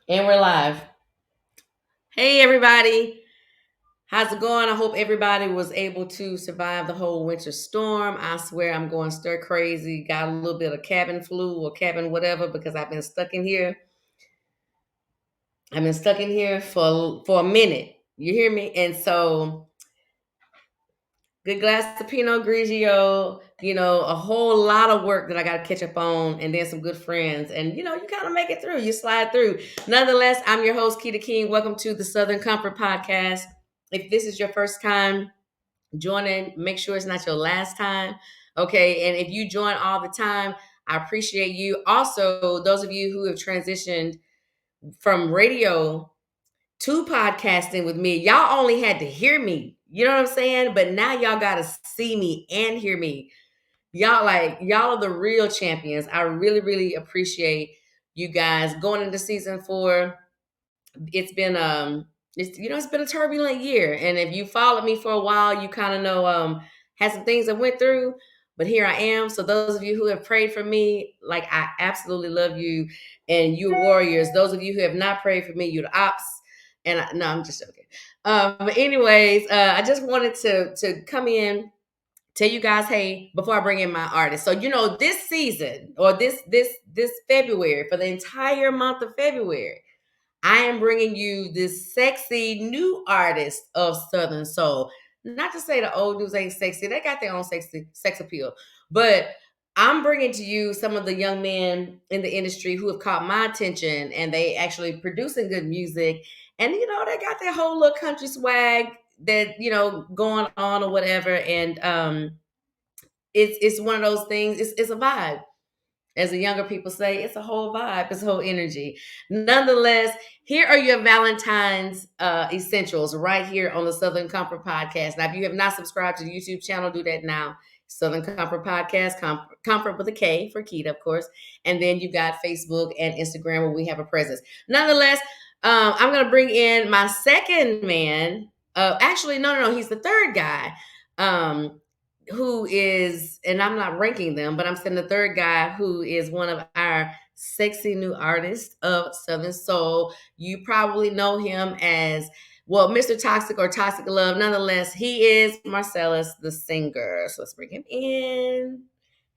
And we're live. Hey, everybody. How's it going? I hope everybody was able to survive the whole winter storm. I swear I'm going stir crazy. Got a little bit of cabin flu or cabin whatever because I've been stuck in here. I've been stuck in here for a minute. You hear me? And so, good glass of Pinot Grigio, a whole lot of work that I got to catch up on, and then some good friends. And, you kind of make it through. You slide through. Nonetheless, I'm your host, Keita King. Welcome to the Southern Comfort Podcast. If this is your first time joining, make sure it's not your last time. Okay. And if you join all the time, I appreciate you. Also, those of you who have transitioned from radio to podcasting with me, y'all only had to hear me. You know what I'm saying? But now y'all got to see me and hear me. Y'all are the real champions. I really, really appreciate you guys going into season 4. It's been it's been a turbulent year, and if you followed me for a while, you kind of know had some things I went through, but here I am. So those of you who have prayed for me, like, I absolutely love you, and you warriors. Those of you who have not prayed for me, you the ops. And no, I'm just joking. But anyways, I just wanted to come in, tell you guys, hey, before I bring in my artist. So this season, or this February, for the entire month of February, I am bringing you this sexy new artist of Southern Soul. Not to say the old dudes ain't sexy; they got their own sexy sex appeal. But I'm bringing to you some of the young men in the industry who have caught my attention, and they actually producing good music. And they got their whole little country swag that going on or whatever. And it's one of those things. It's a vibe, as the younger people say. It's a whole vibe. It's a whole energy. Nonetheless, here are your Valentine's essentials right here on the Southern Comfort Podcast. Now, if you have not subscribed to the YouTube channel, do that now. Southern Comfort Podcast, Comfort with a K for Keita, of course. And then you've got Facebook and Instagram where we have a presence. Nonetheless, I'm going to bring in my second man. Actually, no, he's the third guy. Who is, and I'm not ranking them, but I'm saying the third guy who is one of our sexy new artists of Southern Soul. You probably know him as, well, Mr. Toxic or Toxic Love. Nonetheless, he is Marcellus, the singer. So let's bring him in.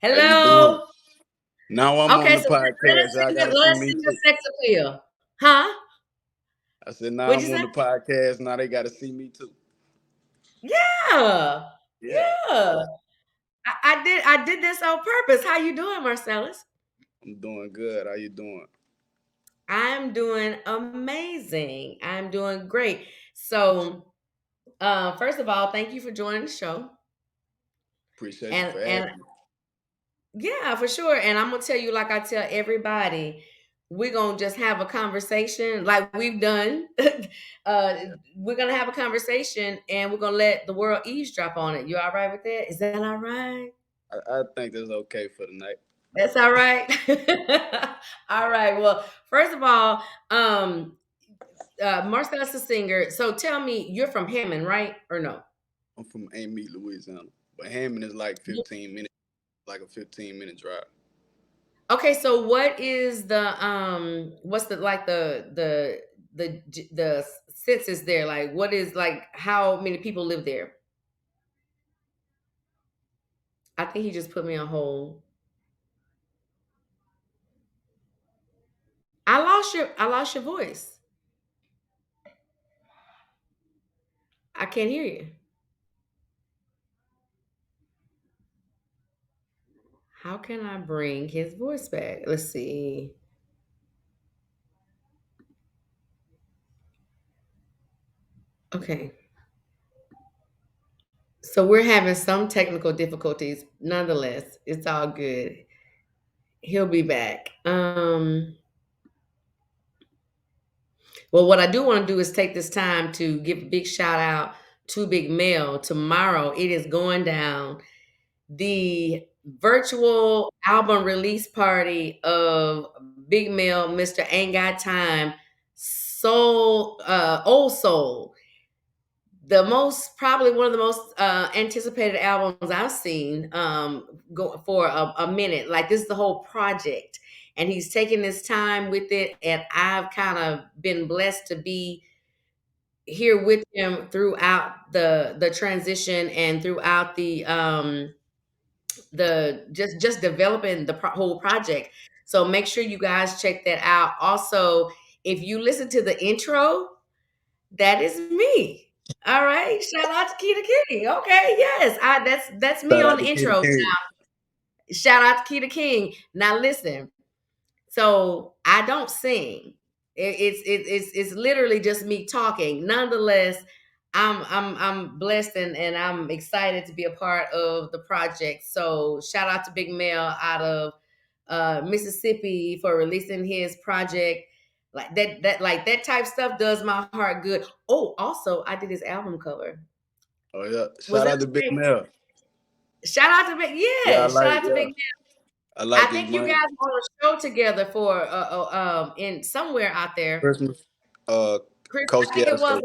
How you doing? Hello. Now I'm on Okay, the so podcast. Y'all gotta let see us me see your too. sex appeal. Huh? I said, now What'd I'm you on say? the podcast. Now they gotta see me too. Yeah. Yeah, Yeah. I did this on purpose. How you doing, Marcellus? I'm doing good. How you doing? I'm doing amazing. I'm doing great. So, first of all, thank you for joining the show. Appreciate you And for and having me. yeah, for sure. And I'm gonna tell you, like I tell everybody, we're gonna just have a conversation like we've done. uh, we're gonna have a conversation, and we're gonna let the world eavesdrop on it. You all right with that? Is that all right? I think that's okay for tonight. That's all right. All right. Well, first of all, Marcellus a singer. So tell me, you're from Hammond, right? Or no? I'm from Amy, Louisiana, but Hammond is like 15 minutes, like a 15-minute drive. Okay, so what is the what's the, like, the census there? Like, what is, like, how many people live there? I think he just put me on hold. I lost your voice. I can't hear you. How can I bring his voice back? Let's see. Okay. So we're having some technical difficulties. Nonetheless, it's all good. He'll be back. Well, what I do want to do is take this time to give a big shout out to Big Mel. Tomorrow, it is going down, the virtual album release party of Big Mel, Mr. Ain't Got Time, Soul, Old Soul. Probably one of the most anticipated albums I've seen, go for a minute. Like, this is the whole project. and he's taking his time with it. And I've kind of been blessed to be here with him throughout the transition and throughout the just developing the whole project. So make sure you guys check that out. Also, if you listen to the intro, that is me. All right. Shout out to Keita King. Okay, yes. That's me Shout on out the to Kitty intro. King. Shout out to Keita King. Now listen. So I don't sing. It's literally just me talking. Nonetheless, I'm blessed and I'm excited to be a part of the project. So shout out to Big Mel out of Mississippi for releasing his project. Like that type stuff does my heart good. Oh, also I did his album cover. Oh yeah. Was Shout that out to Big great? Mel. Shout out to Big, Yeah, I yeah, shout like out to yeah. Big. I I like his think you money. guys were on a show together for in somewhere out there. Christmas. Uh Chris, Coach I think it was Fiasco. around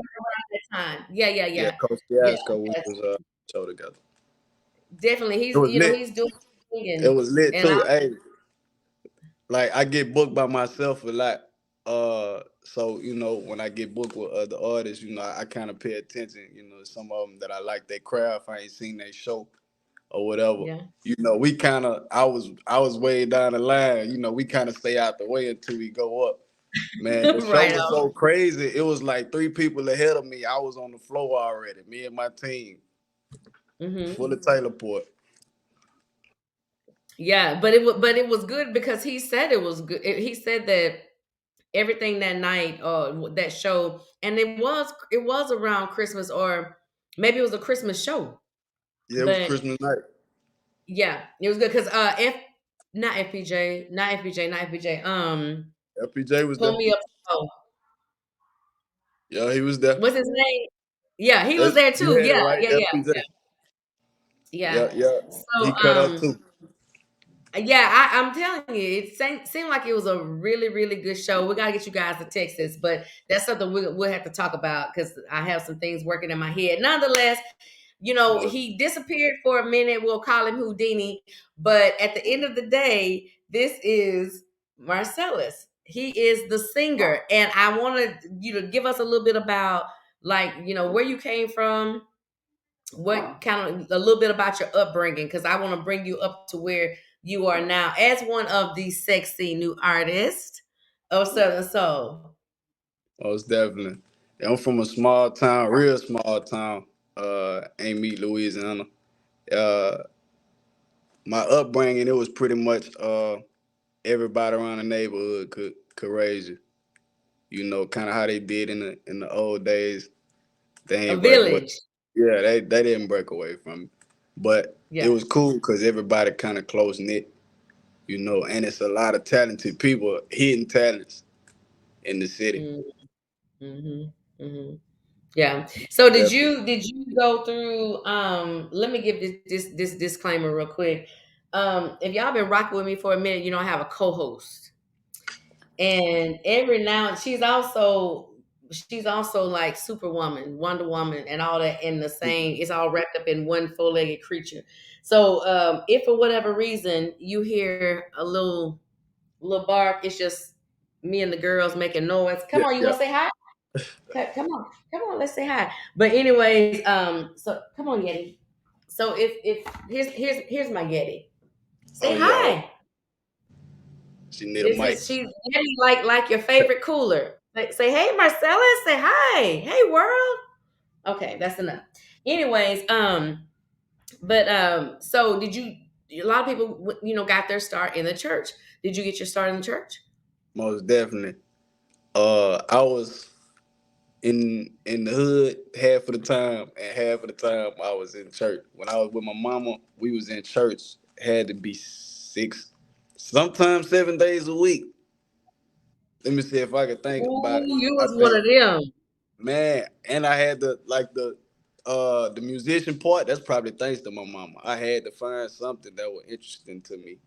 that time. Yeah, yeah, Yeah, yeah, Coach yeah. Fiasco, we Yes, was show together. definitely. It was lit. He's doing It singing, was lit and I too. Hey, like I get booked by myself a lot. So when I get booked with other artists, I kind of pay attention. Some of them that I like their craft. I ain't seen their show or whatever. yeah, We kind of I was way down the line. We kind of stay out the way until we go up. Man, the show right was on. so crazy. It was like three people ahead of me. I was on the floor already. Me and my team, Hmm. full of Taylor Port. Yeah, but it was good because he said it was good. He said that everything that night, that show, and it was around Christmas, or maybe it was a Christmas show, Yeah, it was but Christmas night. yeah, it was good because not FPJ, not FPJ, not FPJ. LPJ was Pull there. me up. Oh, Yeah, he was there. what's his name? Yeah, he was That's, there you too. had it Yeah, right, yeah, yeah, LPJ. yeah. Yeah, yeah. So, He cut up too. yeah, I'm telling you, it seemed like it was a really, really good show. We gotta get you guys to Texas, but that's something we'll have to talk about because I have some things working in my head. Nonetheless, Most, he disappeared for a minute. We'll call him Houdini, but at the end of the day, this is Marcellus. He is the singer, and I wanted you to give us a little bit about, like, where you came from, what kind of a little bit about your upbringing, because I want to bring you up to where you are now as one of the sexy new artists of Southern Soul. most definitely. Yeah, I'm from a small town, real small town, Ain't Meat, Louisiana. Uh, my upbringing, it was pretty much everybody around the neighborhood could raise you. Kind of how they did in the old days. They A ain't break away. village. Yeah, they didn't break away from it. But it Yeah. was cool because everybody kind of close knit, and it's a lot of talented people, hidden talents in the city. Mm-hmm. Hmm. Yeah. So did Definitely. you go through, let me give this disclaimer real quick. If y'all been rocking with me for a minute, I have a co-host. And every now and she's also like Superwoman, Wonder Woman, and all that in the same. It's all wrapped up in one four-legged creature. So if for whatever reason you hear a little bark, it's just me and the girls making noise. Come Yeah, on, you yeah. want to say hi? Come on, let's say hi. But anyways, so come on, Yeti. So if here's my Yeti. Oh Say yeah. Oh, hi. she need a This mic. is she's Yeti, like your favorite cooler. Say hey, Marcellus. Say hi. Hey, world. Okay, that's enough. Anyways, but so did you? A lot of people, got their start in the church. Did you get your start in the church? Most definitely. I was in the hood half of the time, and half of the time I was in church. When I was with my mama, we was in church. Had to be 6, sometimes 7 days a week. Let me see if I can think about it. Ooh, you I was one think, of them. man, and I had the musician part. That's probably thanks to my mama. I had to find something that was interesting to me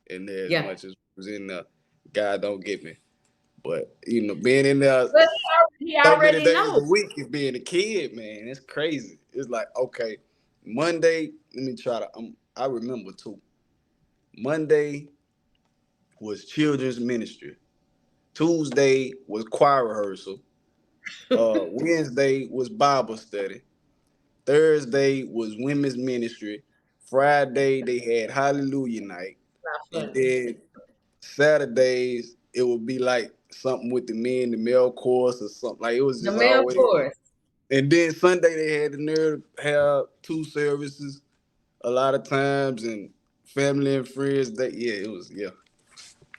in there as Yeah. much as was in there. God don't get me. But being in there But he so many already days knows. a week is being a kid, man. It's crazy. It's like, okay, Monday, let me try to I remember too. Monday, was children's ministry. Tuesday was choir rehearsal. Wednesday was Bible study. Thursday was women's ministry. Friday they had Hallelujah night, Not and funny. then Saturdays it would be like something with the men, the male chorus or something. Like it was The just male always. chorus. And then Sunday they had the nerve to have two services a lot of times, and family and friends. That yeah,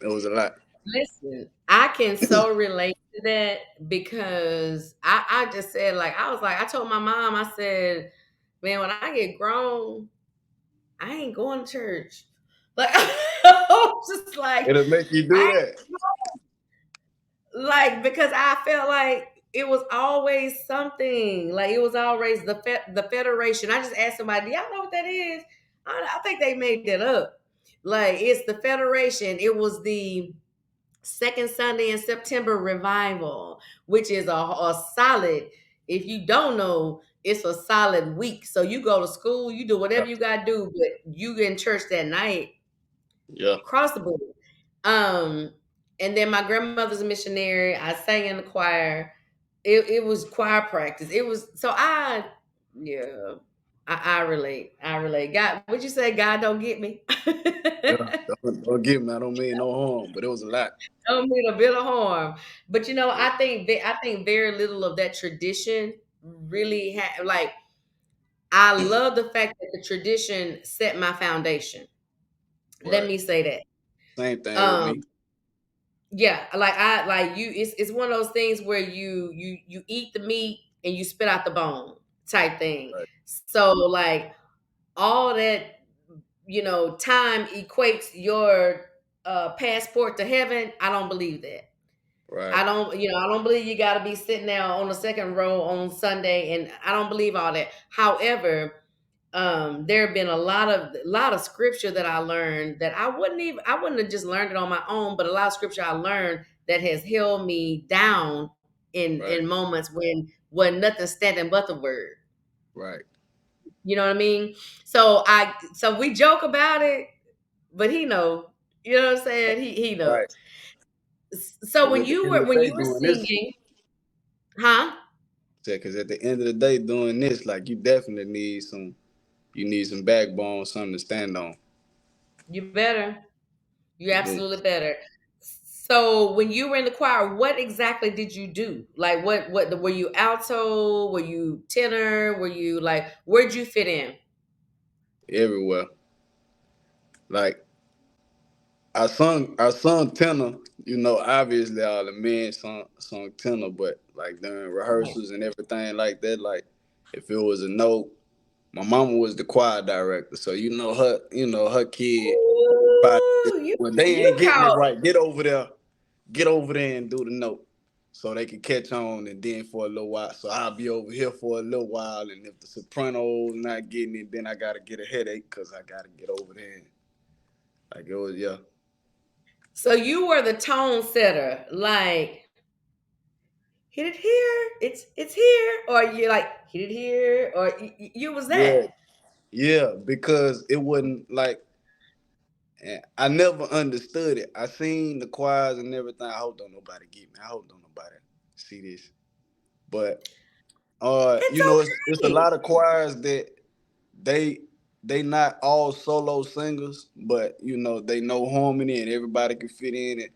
it was a lot. Listen, I can so relate to that because I just said like I was like I told my mom I said, man, when I get grown, I ain't going to church. Like I was just like It'll make you do I that, like because I felt like it was always something. Like it was always the federation. I just asked somebody, "Do y'all know what that is?" I think they made that up. Like it's the federation. It was the second Sunday in September revival, which is a solid. If you don't know, it's a solid week. So you go to school, you do yeah, whatever you got to do, but you get in church that night yeah, across the board. Um, and then my grandmother's a missionary. I sang in the choir. It was choir practice. It was so yeah. I relate. I relate. God, would you say God don't get me? yeah. Don't give me. I don't mean no harm, but it was a lot. Don't mean a bit of harm. But I think very little of that tradition really like I love the fact that the tradition set my foundation. Let Right. me say that. Same thing with Um me. yeah, like I like you it's one of those things where you eat the meat and you spit out the bone type thing. Right. So like all that time equates your passport to heaven. I don't believe that. Right. I don't believe you got to be sitting there on the second row on Sunday, and I don't believe all that. However, there have been a lot of scripture that I learned that I wouldn't have just learned it on my own, but a lot of scripture I learned that has held me down in Right. moments when nothing standing but the word. Right. You know what I mean? So we joke about it, but he know. You know what I'm saying? He know. Right. So Because at the end of the when day, you were doing this, singing, huh? because at the end of the day, doing this, like you definitely need some. You need some backbone, something to stand on. You better. You You do. absolutely better. So when you were in the choir, what exactly did you do? Like what were you alto? Were you tenor? Were you like where'd you fit in? Everywhere. Like I sung tenor. You know, obviously all the men sung tenor, but like during Right. rehearsals and everything like that, like if it was a note, my mama was the choir director, so her kid probably Ooh, when they you ain't getting it caught. right, get over there and do the note. So they can catch on and then for a little while. So I'll be over here for a little while and if the soprano's not getting it, then I gotta get a headache because I gotta get over there. Like it was yeah. So you were the tone setter, like hit it here, it's here, or you like hit it here, or you was Yeah, that. yeah, because it wasn't like I never understood it. I seen the choirs and everything. I hope don't nobody get me. I hope don't nobody see this. But It's it's a okay. lot of choirs that they they not all solo singers, but they know harmony and everybody can fit in it.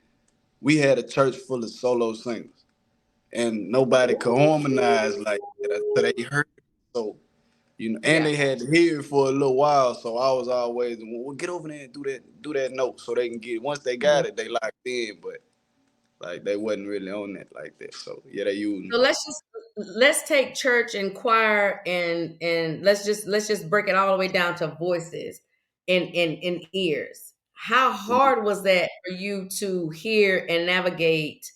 We had a church full of solo singers, and nobody could harmonize like that until they heard it. So and Yeah. they had to hear it for a little while. So I was always, well, get over there and do that note, so they can get it. Once they got it, they locked in, but like they wasn't really on that like that. So yeah, they used 'em. So let's take church and choir and let's just break it all the way down to voices and ears. How Mhm. hard was that for you to hear and navigate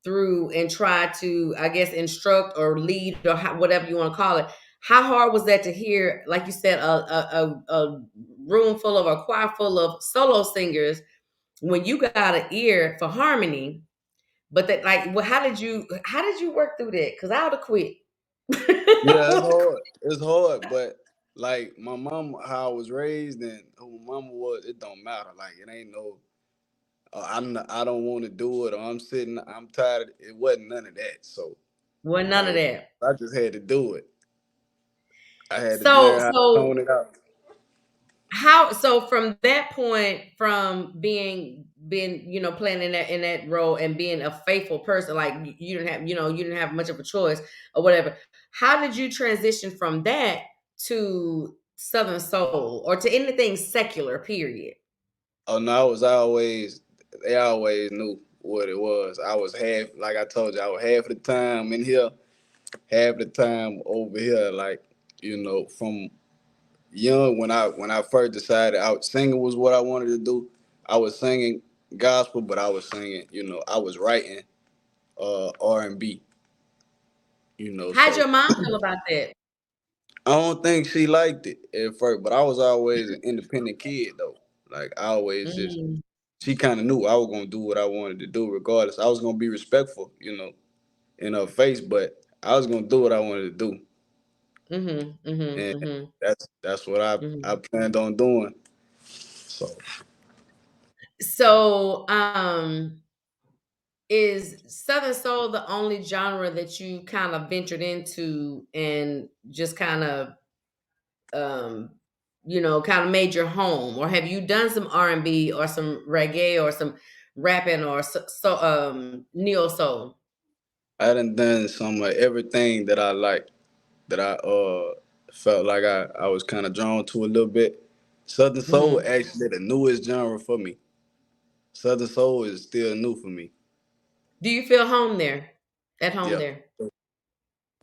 through and try to, I guess, instruct or lead or whatever you want to call it? How hard was that to hear, like you said, a room full of a choir full of solo singers when you got an ear for harmony? But that, like, well, how did you work through that? Because I would have quit. I Yeah, it's would've hard. It's hard, but like my mom, how I was raised and who my mama was, it don't matter. Like it ain't no. I don't want to do it, or I'm sitting, I'm tired. It wasn't none of that. So Well, none of like that. I just had to do it. I had to So learn how to so tone it out. so from that point, from being playing in that role and being a faithful person, like you didn't have you didn't have much of a choice or whatever. How did you transition from that to Southern Soul or to anything secular? Period. Oh no, I was always they always knew what it was. I was half like I told you, I was half the time in here, half the time over here. Like, from young when I first decided out singing was what I wanted to do. I was singing gospel, but I was singing, I was writing R&B, How'd so your mom feel about that? I don't think she liked it at first, but I was always an independent kid though. Like I always just Mm, she kind of knew I was gonna do what I wanted to do regardless. I was gonna be respectful, in her face, but I was gonna do what I wanted to do, mhm, mhm, and mhm, that's what I mhm. planned on doing. So So, is Southern Soul the only genre that you kind of ventured into and just kind of um kind of made your home, or have you done some R&B or some reggae or some rapping or neo soul? I done some of everything that I like, that I felt like I was kind of drawn to a little bit. Southern Soul Hmm. actually the newest genre for me. Southern Soul is still new for me. Do you feel home there, at home Yep, there?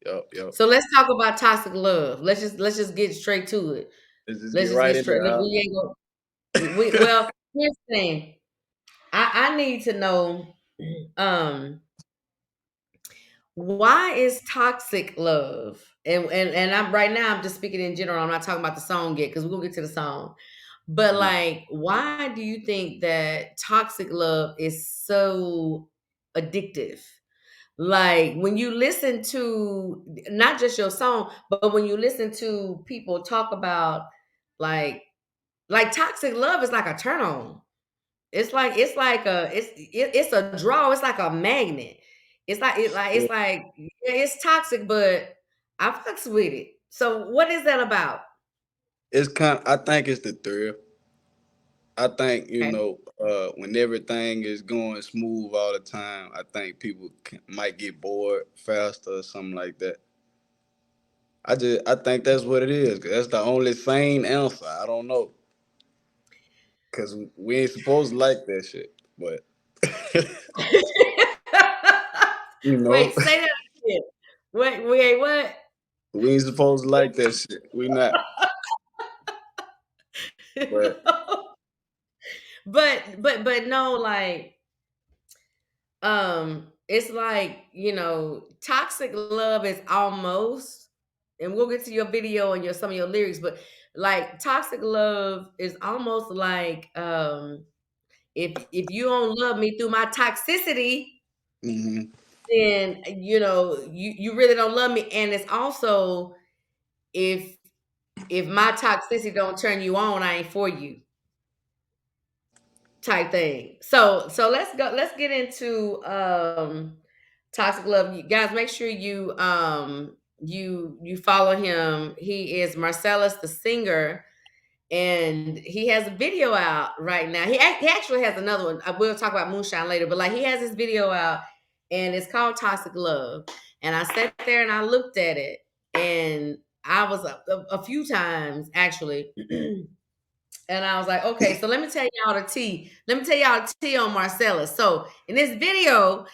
yep, yep. So let's talk about toxic love. Let's just get straight to it. Let's just get Let's just right get in straight. there, We ain't well, here's the thing. I need to know, um why is toxic love, and I'm right now, I'm just speaking in general, I'm not talking about the song yet because we're gonna get to the song, but huh? like, why do you think that toxic love is so addictive? Like, when you listen to not just your song, but when you listen to people talk about, like toxic love is like a turn on. It's a draw. It's like a magnet. Yeah. Yeah, it's toxic, but I fucks with it. So what is that about? It's I think it's the thrill. I think, Okay. when everything is going smooth all the time, I think people might get bored faster or something like that. I think that's what it is. 'Cause that's the only sane answer. I don't know, cause we ain't supposed to like that shit, but you know, Wait, say that again. Wait, what? we ain't supposed to like that shit. We not. But But no, like, it's like, toxic love is almost, and we'll get to your video and some of your lyrics, but like, toxic love is almost like, if you don't love me through my toxicity, hmm then you really don't love me. And it's also, if my toxicity don't turn you on, I ain't for you, type thing. So let's get into toxic love. You guys, make sure you follow him. He is Marcellus, the singer, and he has a video out right now. He actually has another one. We'll talk about Moonshine later, but like, he has this video out, and it's called Toxic Love. And I sat there and I looked at it, and I was a few times actually. And I was like, okay, so let me tell y'all the tea. Let me tell y'all the tea on Marcellus. So in this video,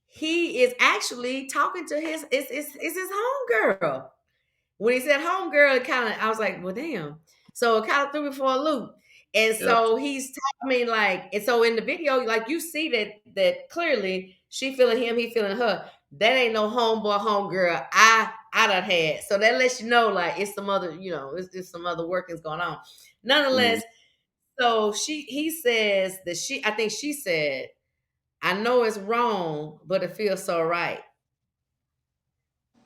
he is actually talking to it's his homegirl. When he said homegirl, it kind of, I was like, well, damn. So it kind of threw me for a loop. And yeah, so and so in the video, like, you see that clearly she feeling him, he feeling her. That ain't no homeboy, homegirl I done had. So that lets you know, like, it's some other, it's some other workings going on. hmm Nonetheless, so he says that I think she said, I know it's wrong, but it feels so right.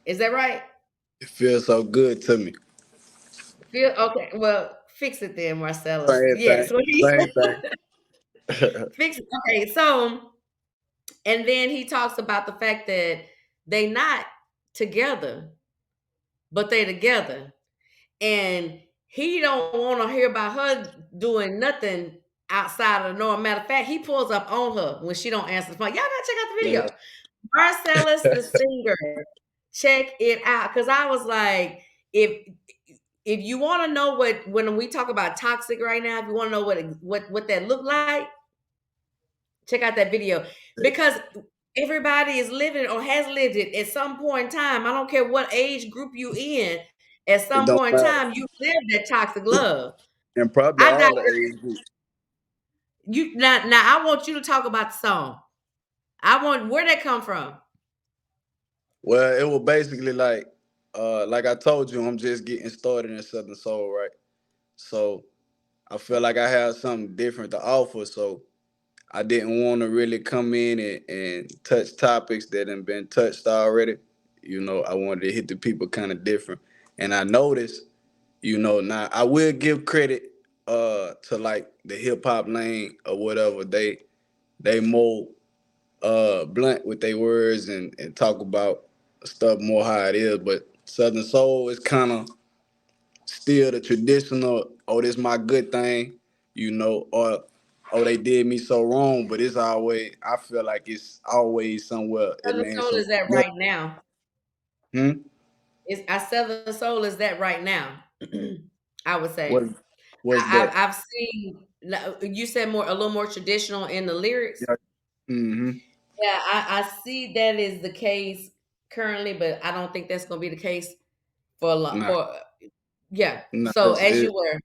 Is that right? it feels so good to me. Feel okay. Well, fix it then, Marcellus. Same thing, Yes. What he same thing. Fix it. Okay, so and then he talks about the fact that they not together, but they together. And he don't want to hear about her doing nothing outside of the norm. Matter of fact, he pulls up on her when she don't answer the phone. Y'all gotta check out the Yeah. video. Marcellus the singer. Check it out. Cause I was like, if if you want to know what when we talk about toxic right now, if you want to know what that look like, check out that video. Because everybody is living or has lived it at some point in time. I don't care what age group you in. At It some don't point in matter. time, you live that toxic love. And probably I all the digress. age groups. You now I want you to talk about the song. I want where that come from. Well, it was basically like I told you, I'm just getting started in Southern Soul, right? So I feel like I have something different to offer. So I didn't want to really come in and touch topics that have been touched already. I wanted to hit the people kind of different. And I noticed, now I will give credit to like the hip hop lane or whatever. They more blunt with their words and talk about stuff more how it is. But Southern Soul is kind of still the traditional, oh, this my good thing, or oh, they did me so wrong. But it's always, I feel like it's always somewhere it Southern lands Soul some. is that right now. Hmm? Is I Southern Soul is that right now. I would What say. was that? I've seen you said more a little more traditional in the lyrics. Yeah. Mm-hmm. Yeah, I see that is the case currently, but I don't think that's gonna be the case for a lot Nah, for yeah. nah, So it's as it. you were.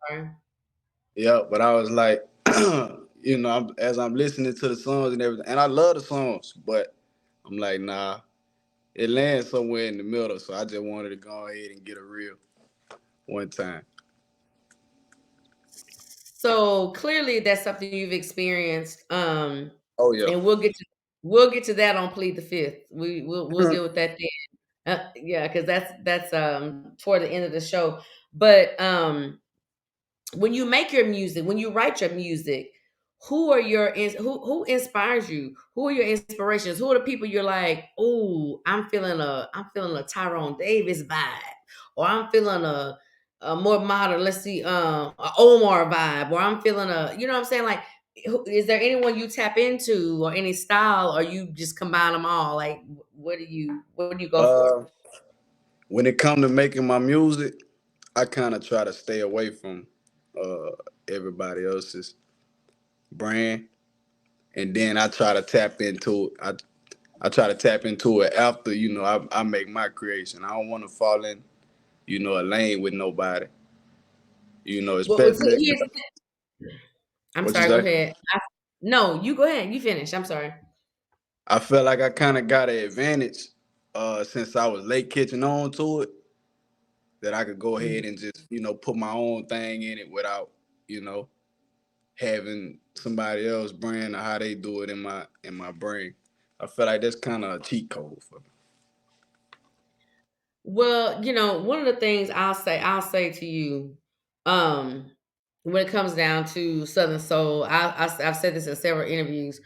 Sorry. Yeah, but I was like, as I'm listening to the songs and everything, and I love the songs, but I'm like, nah, it lands somewhere in the middle. So I just wanted to go ahead and get a real one time. So clearly that's something you've experienced. Oh yeah. And we'll get to that on plead the fifth. We'll deal with that then. Yeah, because that's toward the end of the show. But when you make your music, when you write your music, who inspires you? Who are your inspirations? Who are the people you're like, oh, I'm feeling a Tyrone Davis vibe, or I'm feeling a more modern, let's see, a Omar vibe, or I'm feeling you know what I'm saying? Like, is there anyone you tap into, or any style, or you just combine them all? Like, what do you go for? Uh, when it come to making my music, I kind of try to stay away from uh everybody else's brand, and then I try to tap into it. I try to tap into it after I make my creation. I don't want to fall in a lane with nobody. Well, so Especially here's I'm what you sorry. Go say. ahead. No, you go ahead. You finish. I'm sorry. I feel like I kind of got an advantage since I was late catching on to it that I could go ahead Mhm. and just put my own thing in it without you know having somebody else brand or how they do it in my brain. I feel like that's kind of a cheat code for me. Well, one of the things I'll say to you, um, when it comes down to Southern Soul, I've said this in several interviews.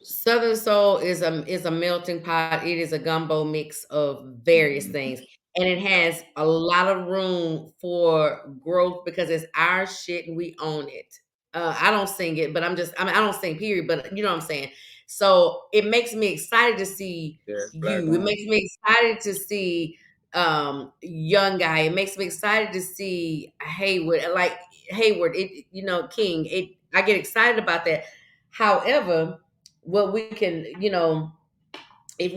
Southern Soul is a melting pot. It is a gumbo mix of various things, and it has a lot of room for growth because it's our shit and we own it. I don't sing it, but I don't sing period, but you know what I'm saying. So it makes me excited to see Yeah, it's black you. It on. makes me excited to see young guy. It makes me excited to see Hayward, like Hayward. King. I get excited about that. However, what we can, if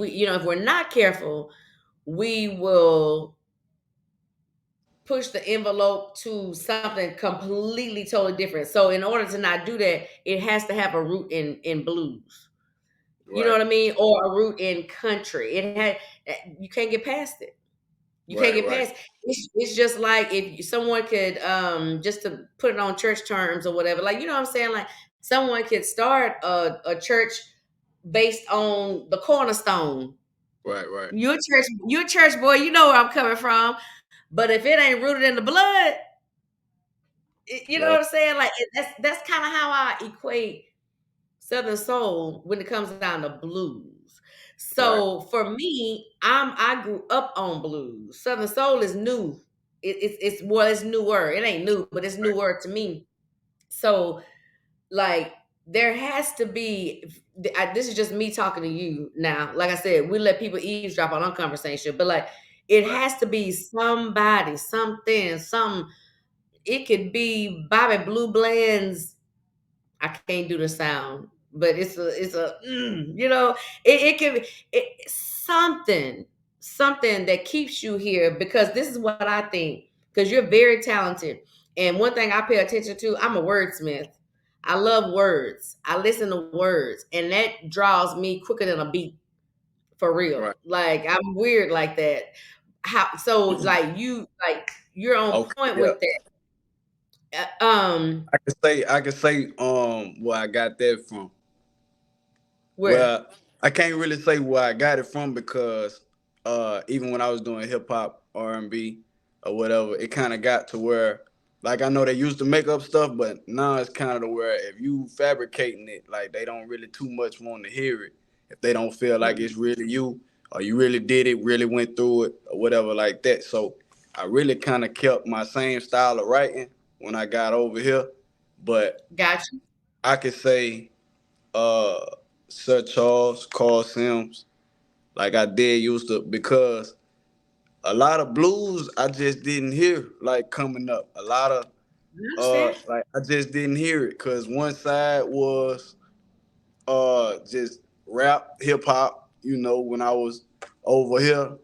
we're not careful, we will push the envelope to something completely totally different. So in order to not do that, it has to have a root in blues. You know Right, what I mean? Or a root in country. You can't get past it. You can't right, get right, past it's just like if someone could just to put it on church terms or whatever, like you know what I'm saying? Like someone could start a church based on the cornerstone. right, right. You're a church boy, you know where I'm coming from. But if it ain't rooted in the blood, You know Yeah. what I'm saying? Like that's kind of how I equate Southern soul when it comes down to blues. Right. So for me, I grew up on blues. Southern soul is new. It's well, it's newer. It ain't new, but it's newer to me. So like there has to be. This is just me talking to you now. Like I said, we let people eavesdrop on our conversation, but like it Right. has to be somebody, something, some. It could be Bobby Blue Bland's. I can't do the sound, but it can be something that keeps you here because this is what I think because you're very talented. And one thing I pay attention to, I'm a wordsmith. I love words. I listen to words, and that draws me quicker than a beat for real. Right. Like I'm weird like that. How so? Like you're on Okay. point Yeah. with that. I can say where I got that from. Where Well, I can't really say where I got it from because even when I was doing hip hop, R&B, or whatever, it kind of got to where like I know they used to make up stuff, but now it's kind of to where if you fabricating it, like they don't really too much want to hear it if they don't feel like it's really you or you really did it, really went through it or whatever like that. So I really kind of kept my same style of writing when I got over here, but got you? I could say uh Sir Charles, Carl Sims, like I did used to because a lot of blues I just didn't hear like coming up. A lot of I understand. like I just didn't hear it because one side was just rap, hip hop, when I was over here,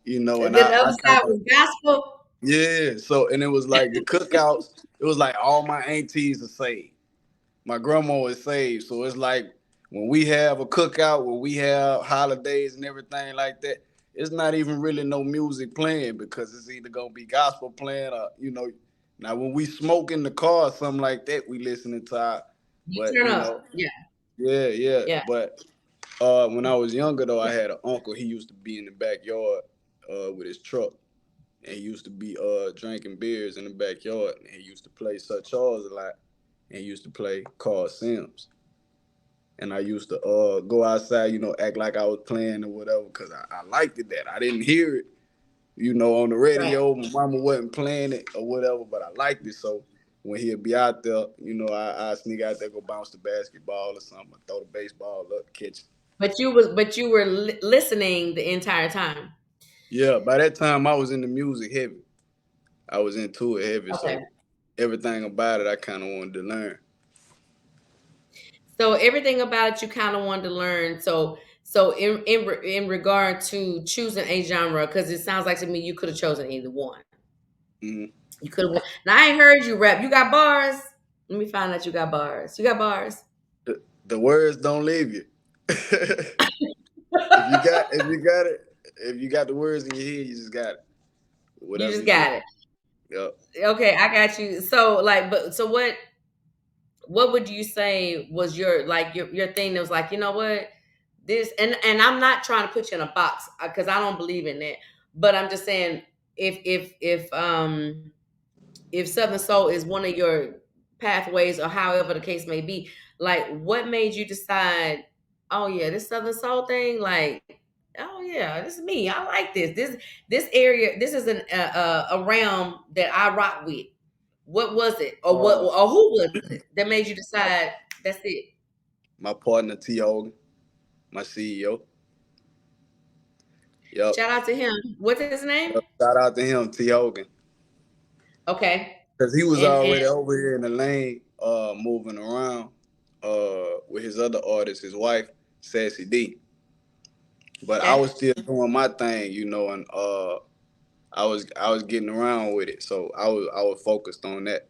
And and then the I other kind side of was gospel. yeah, so and it was like the cookouts, it was like all my aunties are saved. My grandma is saved. So it's like when we have a cookout, when we have holidays and everything like that, it's not even really no music playing because it's either gonna be gospel playing or. Now when we smoke in the car or something like that, we listening to our, You but turn up. Yeah, yeah, yeah. yeah. But when I was younger though, I had an uncle. He used to be in the backyard with his truck, and he used to be drinking beers in the backyard, and he used to play Such Charles a lot, and he used to play Carl Sims. And I used to go outside, act like I was playing or whatever, because I liked it that. I didn't hear it, on the Right. radio. My mama wasn't playing it or whatever, but I liked it. So when he'd be out there, I sneak out there, go bounce the basketball or something, or throw the baseball up, catch it. But you were listening the entire time. Yeah, by that time I was into music heavy. I was into it heavy, Okay. so everything about it I kind of wanted to learn. So everything about it you kind of wanted to learn. So in regard to choosing a genre, because it sounds like to me you could have chosen either one. Mhm. You could have. Now I ain't heard you rap. You got bars. Let me find out you got bars. You got bars. The words don't leave you. If you got the words in your head, you just got it. You Whatever just you say. got it. Yep. Okay, I got you. So like, but so what would you say was your thing that was like, you know what, this and I'm not trying to put you in a box because I don't believe in that, but I'm just saying if Southern Soul is one of your pathways or however the case may be, like what made you decide, oh yeah, this Southern Soul thing, like oh yeah, this is me, I like this area, this is a realm that I rock with. What was it, Uh, or who was it that made you my decide that's it? my partner T Hogan, my CEO. Yep. Shout out to him. What's his name? Yep. Shout out to him, T Hogan, Okay. because he was And already over here in the lane, moving around, with his other artist, his wife, Sassy D. But I was okay. still doing my thing, and I was getting around with it, so I was focused on that.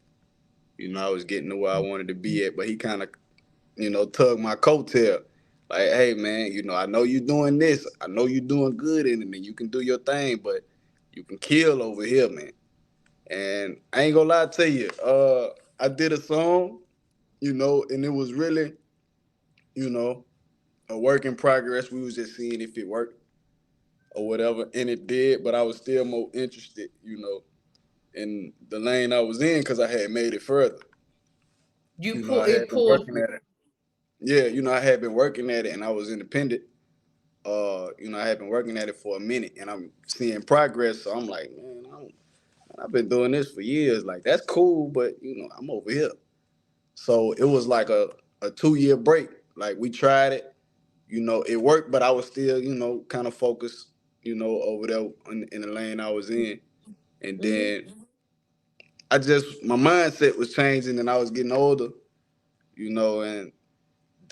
I was getting to where I wanted to be at, but he kind of tug my coattail. Like, hey man, I know you doing this. I know you doing good in it, and you can do your thing, but you can kill over here, man. And I ain't gonna lie to you. I did a song, and it was really, you know, a work in progress. We was just seeing if it worked or whatever, and it did. But I was still more interested, in the lane I was in because I had made it further. You You know, pull I it had been pulled working you. at it. Yeah, you know, I had been working at it and I was independent. You know, I had been working at it for a minute and I'm seeing progress. So I'm like, man, I've been doing this for years. Like, that's cool, but you know, I'm over here. So it was like a 2 year break. Like we tried it, you know, it worked, but I was still, you know, kind of focused, you know, over there in the lane I was in. And Hmm. then I just my mindset was changing and I was getting older, you know, and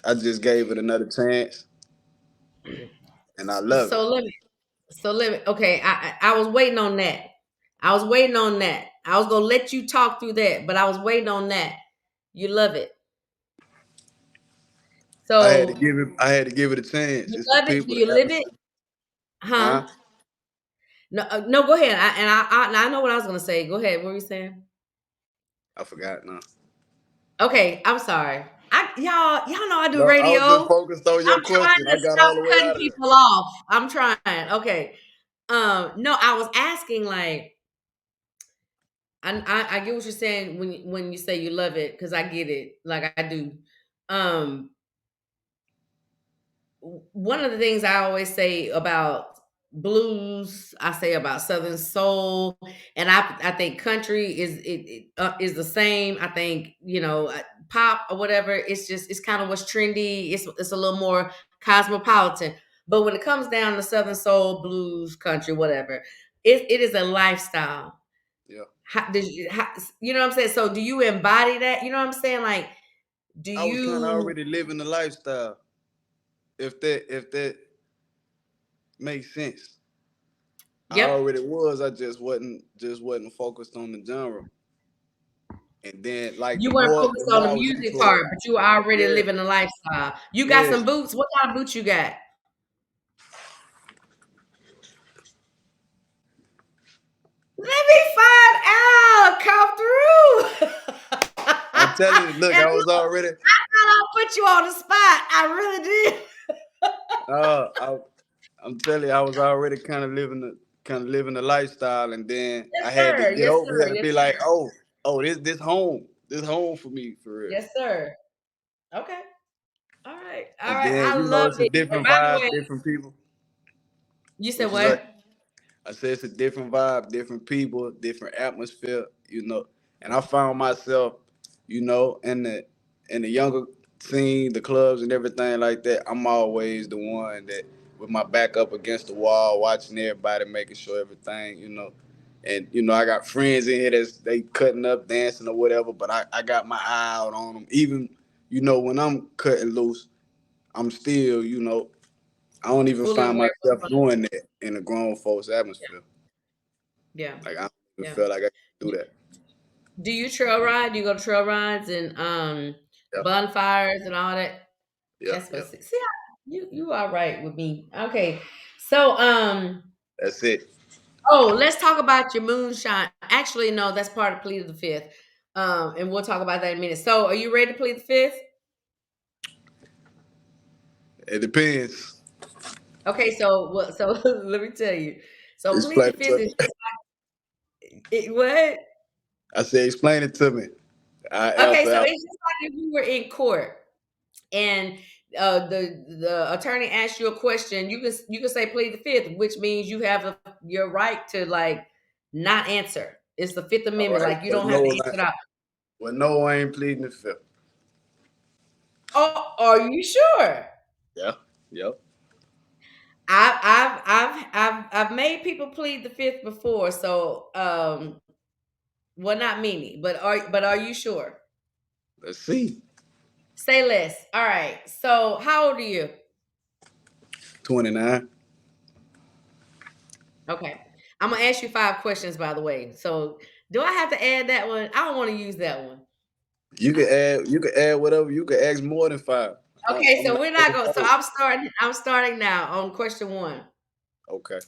I just gave it another chance and I love it. So let me. Okay, I was waiting on that. I was waiting on that. I was gonna let you talk through that, but I was waiting on that. You love it. So I had to give it a chance. you It's the love it. Do people, you the live it? atmosphere. Huh? Huh? No, no. Go ahead. I know what I was gonna say. Go ahead. What were you saying? I forgot now. Okay, I'm sorry. Y'all know I do No, I was just radio. focused on your I'm trying question. I to got stop all the way cutting out of there. people off. I'm trying. Okay. No, I was asking like I get what you're saying when you say you love it because I get it like I do. Um, one of the things I always say about blues, I say about Southern soul, and I think country is the same. I think pop or whatever. It's kind of what's trendy. It's a little more cosmopolitan. But when it comes down to Southern soul, blues, country, whatever, it is a lifestyle. Yeah. You know what I'm saying? So do you embody that? You know what I'm saying? Like, do I was kind of you? already living the lifestyle. If that makes sense. I Yep. already was. I just wasn't focused on the genre. And then like You the weren't more the focused on more the I was music into it, part, but you were already yeah, living the lifestyle. You got yeah. some boots. What kind of boots you got? Let me find out. Come through. I'm telling you, look, And I was look, already I thought I put you on the spot. I really did. uh I I'm telling you, I was already kind of living the lifestyle, and then Yes, I had to sir. get Yes, over here sir. to Yes, be like, sir. this home for me for real. Yes, sir. Okay. All right. All And right. then I you know love it's a it. And different by the way, vibe, different people. you said What you say? what? I said it's a different vibe, different people, different atmosphere, you know. And I found myself, you know, in the younger scene, the clubs and everything like that. I'm always the one that with my back up against the wall, watching everybody, making sure everything, you know. And you know, I got friends in here that's they cutting up, dancing or whatever, but I got my eye out on them. Even, you know, when I'm cutting loose, I'm still, you know, I don't even Fully find aware of what's myself going on. doing that in a grown folks atmosphere. Yeah. Like I don't even Yeah. feel like I can Do do that. do you trail ride? Do you go to trail rides and Yeah, bonfires and all that? yeah, That's yeah. what. See, you are right with me. Okay, so That's it. let's talk about your moonshine. Actually, no, that's part of plead of the fifth. And we'll talk about that in a minute. So, are you ready to plead the fifth? It depends. Okay, so so let me tell you. So, plead Explain the it fifth to is me. what? I said, explain it to me. I Okay, answer so out. it's just like if you were in court and the attorney asks you a question, you can say plead the fifth, which means you have your right to like not answer. It's the Fifth All Amendment, right, like you but don't have to no, answer it out. no, I ain't pleading the fifth. Oh, are you sure? Yeah, yep. I've made people plead the fifth before, so well, not many, but are you sure? Let's see. Say less. All right. So how old are you? 29. Okay. I'm gonna ask you 5 questions, by the way. So do I have to add that one? I don't want to use that one. You can add. You can add whatever. You can ask more than five. Okay, I'm so not we're not gonna going. So hold. I'm starting now on question one. Okay.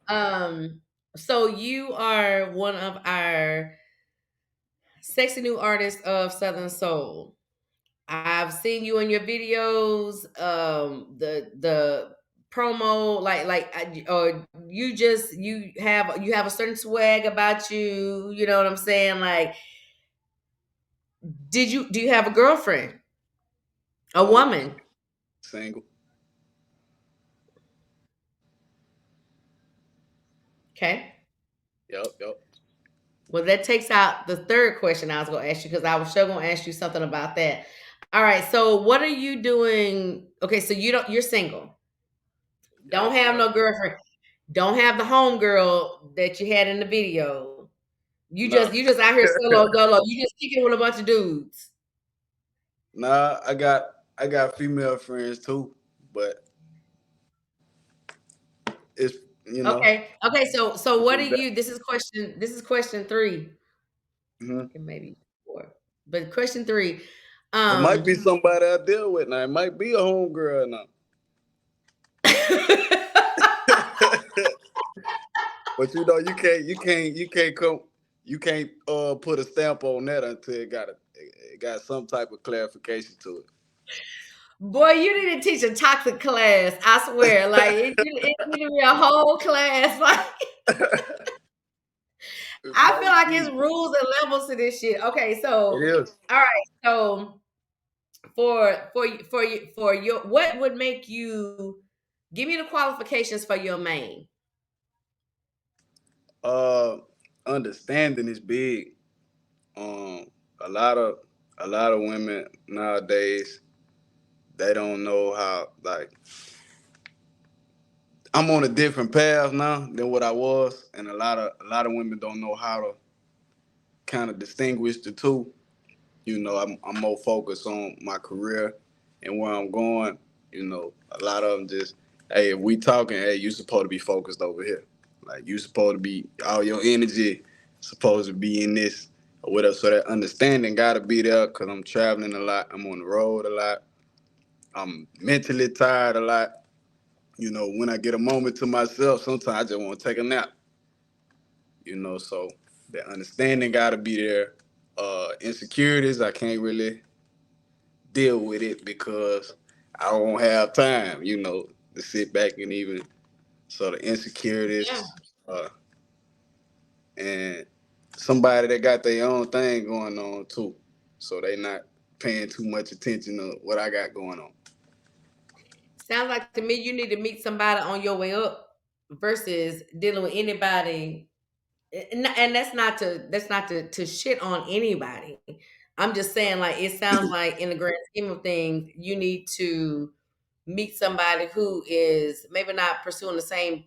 Um, so you are one of our sexy new artists of Southern Soul. I've seen you in your videos. The promo, or you have a certain swag about you. You know what I'm saying? Like, do you have a girlfriend, a Nope. woman? Single. Okay. Yep. Yep. Well, that takes out the third question I was going to ask you, because I was sure going to ask you something about that. All right. So, what are you doing? Okay, so you're single. Don't Yep. have Yep. no girlfriend. Don't have the home girl that you had in the video. Nah. You just out here solo dolo. You just kicking with a bunch of dudes. Nah. I got female friends too, but it's you know Okay. Okay. So it's what do just that. you? This is question three, Mhm. and maybe four, but question three. It might Um. be somebody I deal with now. It might be a homegirl now. But you can't come you can't put a stamp on that until it got some type of clarification to Boy, you need to teach a toxic class. I swear, like it need to be a whole class. Like it. It I feel might like it's be. rules and levels to this shit. Okay, It so is. all right, so for your what would make you give me the qualifications for your main? Uh Understanding is big. Um a lot of a lot of women nowadays, they don't know how, like, I'm on a different path now than what I was, and a lot of women don't know how to kind of distinguish the two. I'm more focused on my career and where I'm going. A lot of them just, hey, if we talking, hey, you supposed to be focused over here. Like, you supposed to be, all your energy supposed to be in this or whatever. So that understanding got to be there, because I'm traveling a lot. I'm on the road a lot. I'm mentally tired a lot. When I get a moment to myself, sometimes I just want to take a nap. So that understanding got to be there. Insecurities, I can't really deal with it because I don't have time, to sit back and even, so the Yeah. insecurities, uh, and somebody that got their own thing going on too, so they not paying too much attention to what I got going on. Sounds like to me you need to meet somebody on your way up versus dealing with anybody. And that's not to shit on anybody. I'm just saying, like, it sounds like in the grand scheme of things, you need to meet somebody who is maybe not pursuing the same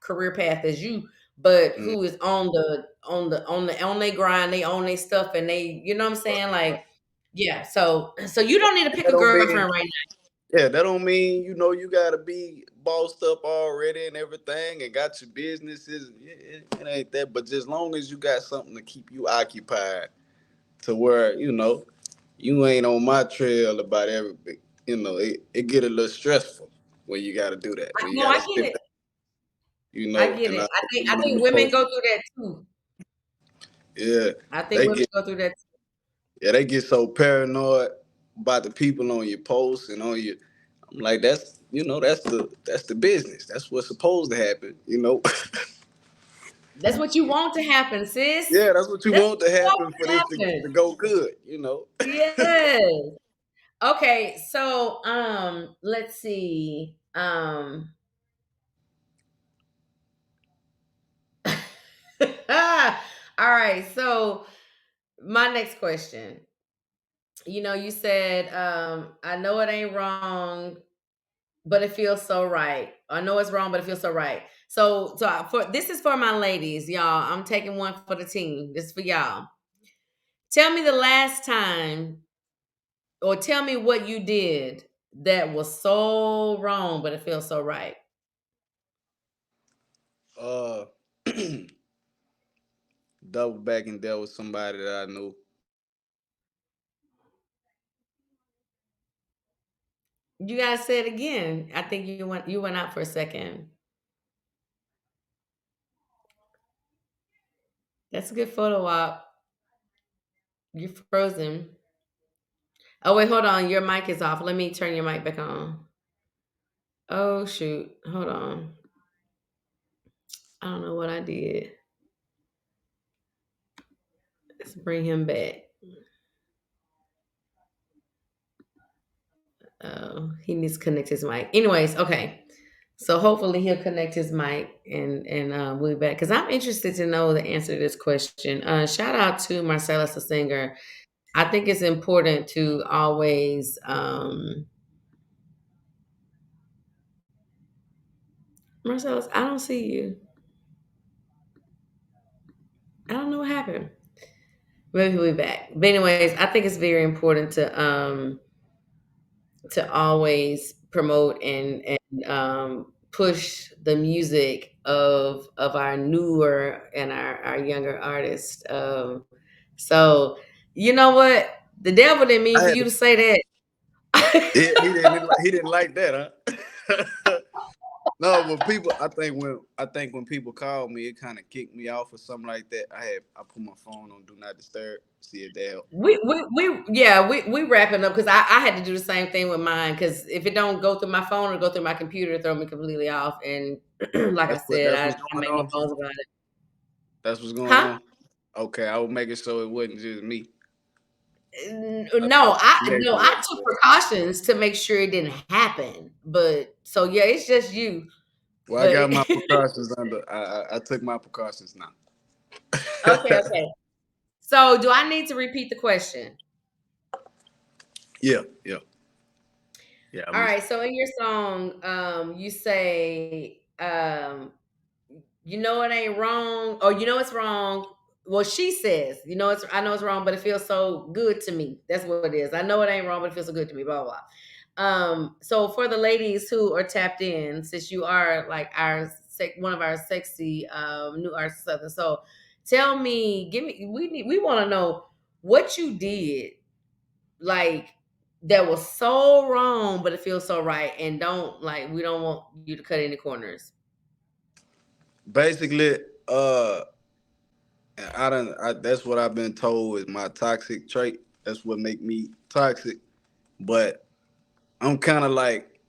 career path as you, but Mm. who is on their grind, they own their stuff, and they, you know what I'm saying? Like, yeah. So you don't need to pick That a don't mean, girlfriend right yeah, that don't mean you gotta be bossed up already and everything and got your businesses. It ain't that, but just long as you got something to keep you occupied, to where you ain't on my trail about everything. It get a little stressful when you got to do that. When you now. No, got I to get sit it. back, I get and it. I I on think the women post. go through that too. Yeah, I think they women get go through that. yeah they get so paranoid about the people on your posts and on your. I'm like, that's the business. That's what's supposed to happen. That's what you want to happen, sis. Yeah, that's what you That's want to what you want happen for to this to happen. go good. Yes. Okay, so let's see. All right, so my next question. You said, I know it ain't wrong, but it feels so right. I know it's wrong, but it feels so right. For this is for my ladies, y'all. I'm taking one for the team. This is for y'all. Tell me the last time, or tell me what you did that was so wrong, but it feels so right. uh, Double back and dealt with somebody that I knew. You gotta say it again. I think you went out for a second. That's a good photo op. You're frozen. Oh wait, hold on. Your mic is off. Let me turn your mic back on. Oh shoot. Hold on. I don't know what I did. Let's bring him back. He needs to connect his mic. Anyways, okay. So hopefully he'll connect his mic and we'll be back because I'm interested to know the answer to this question. Shout out to Marcellus, the singer. I think it's important to always Marcellus. I don't see you. I don't know what happened. Maybe he'll be back. But anyways, I think it's very important to always promote and push the music of our newer and our younger artists. So you know what? The devil didn't mean I for had you to, to say that. he didn't like that, huh? No, but people, I think when people call me, it kind of kicked me off or something like that. I put my phone on do not disturb, see if they help. We yeah, we wrapping up because I had to do the same thing with mine because if it don't go through my phone or go through my computer, it throw me completely off. And like I said, That's I what's going make no on. bones about it. That's what's going Huh? on. Okay, I was making sure it wasn't just me. I No, thought I maybe no, it I was. took precautions to make sure it didn't happen. But so yeah, it's just you. Well, I But got my precautions under. I took my precautions now. okay, okay. So do I need to repeat the question? Yeah, yeah, yeah. I'm All listening. right. So in your song, you say, you know it ain't wrong, or you know it's wrong. Well, she says, you know it's I know it's wrong, but it feels so good to me. That's what it is. I know it ain't wrong, but it feels so good to me. Blah blah. Blah. So for the ladies who are tapped in, since you are like one of our sexy new artists, Southern Soul, tell me, give me, we want to know what you did like that was so wrong, but it feels so right, and don't like we don't want you to cut any corners. Basically, uh, I don't. That's what I've been told is my toxic trait. That's what make me toxic. But I'm kind of like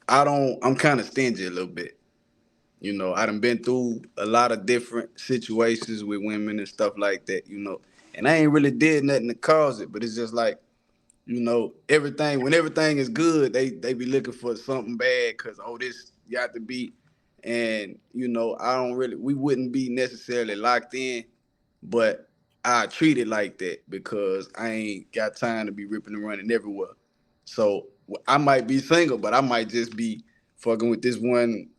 I don't. I'm kind of stingy a little bit. I done been through a lot of different situations with women and stuff like that. And I ain't really did nothing to cause it, but it's just like everything. When everything is good, they be looking for something bad because this got to be, and I don't really. We wouldn't be necessarily locked in, but I treat it like that because I ain't got time to be ripping and running everywhere. So I might be single, but I might just be fucking with this one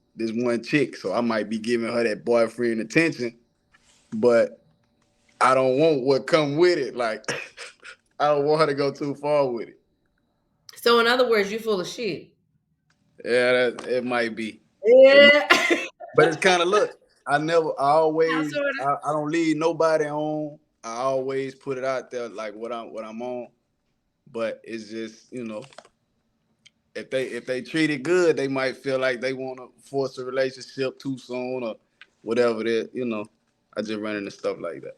chick. So I might be giving her that boyfriend attention, but I don't want what come with it. Like I don't want her to go too far with it. So in other words, you full of shit. Yeah, it might be. It might, Yeah. but it's kind of look. I I'm always, sort of. I don't leave nobody on. I always put it out there like what I'm on. But it's just if they treat it good, they might feel like they want to force a relationship too soon or whatever. That. I just run into stuff like that.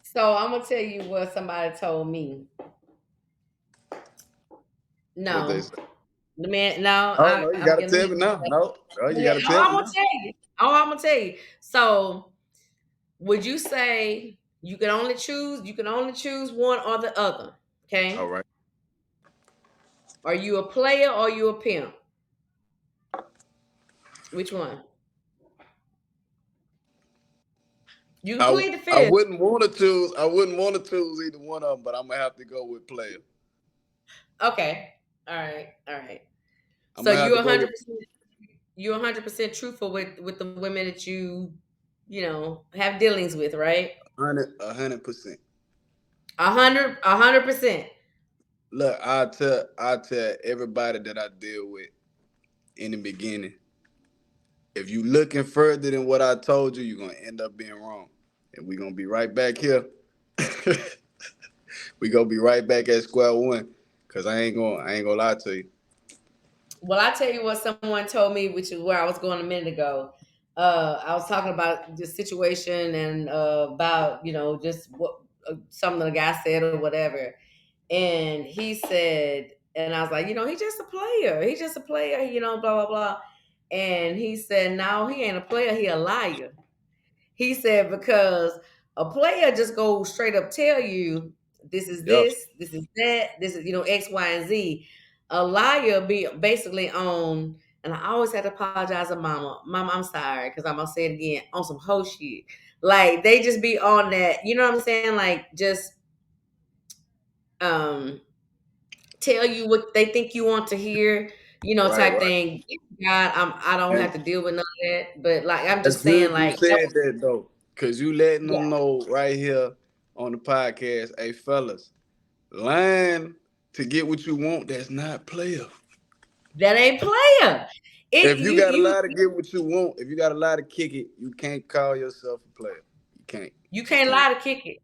So I'm gonna tell you what somebody told me. What they No, say? the man. No, Oh no, you I'm gotta gonna tell leave. me now. No, oh, you gotta Oh, tell I'm me gonna now. tell you. Oh, I'm gonna tell you. So, would you say you can only choose one or the other? All Okay. right. Are you a player or you a pimp? Which one? You can I plead the I fifth. wouldn't want to choose. I wouldn't want to choose either one of them, but I'm gonna have to go with player. Okay. All right. All right. I'm So gonna have to go with you're 100% truthful with the women that you have dealings with, right? 100%. 100%. Look, I tell everybody that I deal with in the beginning, if you looking further than what I told you, you're gonna end up being wrong. And we're gonna be right back here. We gonna be right back at square one. Cause I ain't gonna lie to you. Well, I tell you what someone told me, which is where I was going a minute ago. I was talking about the situation and about just what something the guy said or whatever, and he said, And I was like, he's just a player. He's just a player, blah, blah, blah. And he said, no, he ain't a player. He a liar. He said, because a player just goes straight up tell you Yep. this is that, this is, X, Y, and Z. A liar be basically on, and I always have to apologize to mama. Mama, I'm sorry, because I'm gonna say it again, on some whole shit. Like they just be on that, you know what I'm saying? Like just um tell you what they think you want to hear, Right, type right. thing. God, I don't have And to deal with none of that. But like I'm that's just saying, good you like, said that though, cause you letting yeah, them know right here on the podcast, hey fellas, lying to get what you want, that's not player. that ain't player. It If you you got a you lie to get what you want, if you got a lie to kick it, you can't call yourself a player. You can't. you Just can't can't. lie to kick it.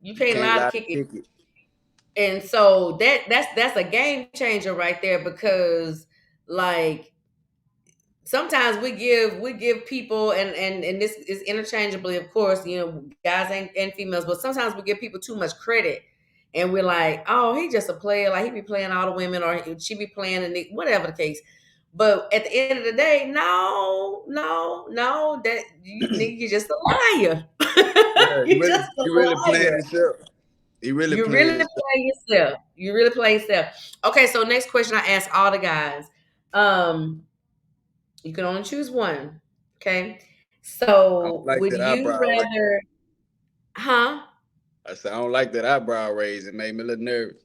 You You can't can't lie to lie to kick it. kick it. And so that's a game changer right there because like sometimes we give people and this is interchangeably, of course, guys and females, but sometimes we give people too much credit and we're like, oh, he just a player, like he be playing all the women or she be playing and whatever the case. But at the end of the day, no, no, no, that you nigga, you're just a liar. Yeah, You're just a you really playing liar. yourself. You really You're really playing yourself. playing yourself. You really play yourself. Okay, so next question I ask all the guys. Um, you can only choose one. Okay. I don't So like would that you eyebrow raise. rather, huh? I said I don't like that eyebrow raise. It made me a little nervous.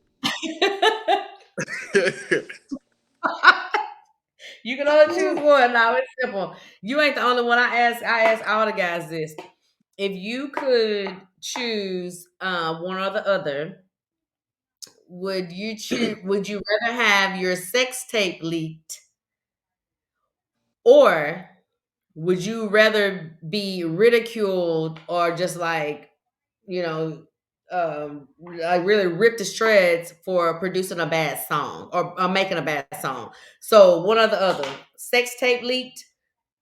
You can only choose one. Now it's simple. You ain't the only one. I ask all the guys this. If you could choose one or the other, would you rather have your sex tape leaked, or would you rather be ridiculed or just like, you know, like really ripped to shreds for producing a bad song or making a bad song? So one or the other, sex tape leaked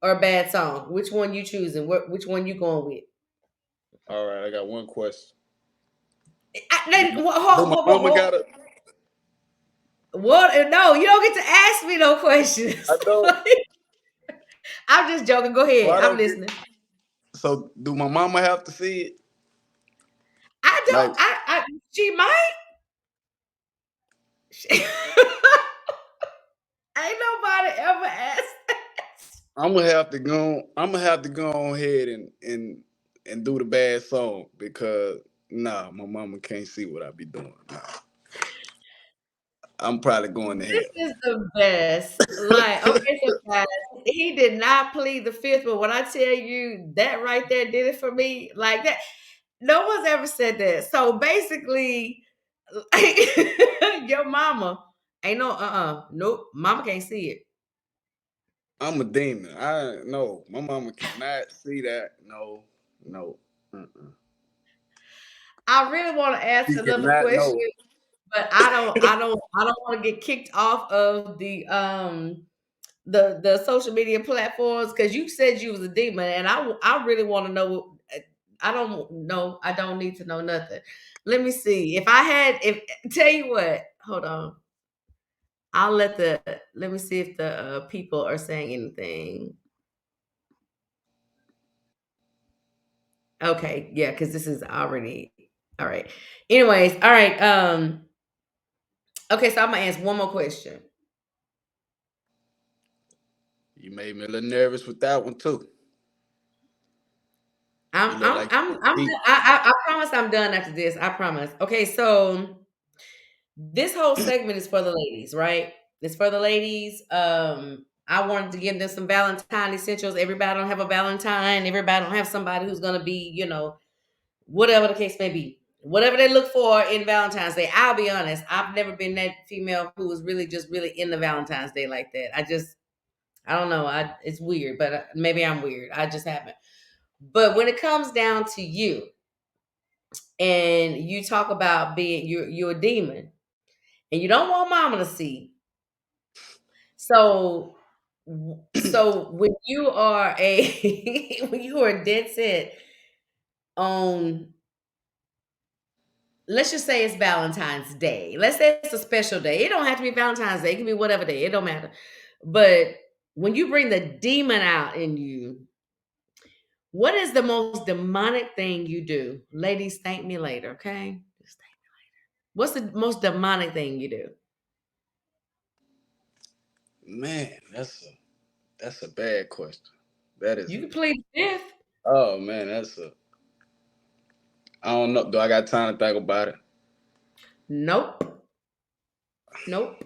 or a bad song. Which one you choosing? Which one you going with? All right, I got one question. Then, Do my mama got a? what? No, you don't get to ask me no questions. I don't. I'm just joking. Go So ahead. I I'm don't get. listening. So do my mama have to see it? I don't. Like She might. Ain't nobody ever asked. I'm gonna have to go. I'm gonna have to go on ahead and do the bad song because nah, my mama can't see what I be doing. Nah, I'm probably going to This hell. is the best. Like, okay, so guys, he did not plead the fifth, but when I tell you that right there did it for me, like that, no one's ever said that. So basically, your mama ain't nope, mama can't see it. I'm a demon. I no, my mama cannot see that. No, no. Mm-mm. I really want to ask She another cannot question, know. but I don't want to get kicked off of the social media platforms because you said you was a demon, and I really want to know. I don't know. I don't need to know nothing. Let me see. If I had, if tell you what, hold on. I'll let me see if the people are saying anything. Okay, yeah, because this is already all right. Anyways, all right. Okay, so I'm gonna ask one more question. You made me a little nervous with that one too. I'm You look I'm like I'm you I'm deep. I promise I'm done after this. I promise. Okay, so this whole segment is for the ladies, right? It's for the ladies. I wanted to give them some Valentine essentials. Everybody don't have a Valentine. Everybody don't have somebody who's gonna be, whatever the case may be. Whatever they look for in Valentine's Day. I'll be honest. I've never been that female who was really just really into Valentine's Day like that. I don't know. It's weird, but maybe I'm weird. I just haven't. But when it comes down to you, and you talk about being you're a demon, and you don't want mama to see. So so when you are a when you are dead set on let's just say it's Valentine's Day. Let's say it's a special day. It don't have to be Valentine's Day. It can be whatever day. It don't matter. But when you bring the demon out in you, what is the most demonic thing you do? Ladies, thank me later, okay? What's the most demonic thing you do? Man, that's a bad question. That is You a can plead the fifth. oh man, that's a I don't know. Do I got time to think about it? Nope. Nope.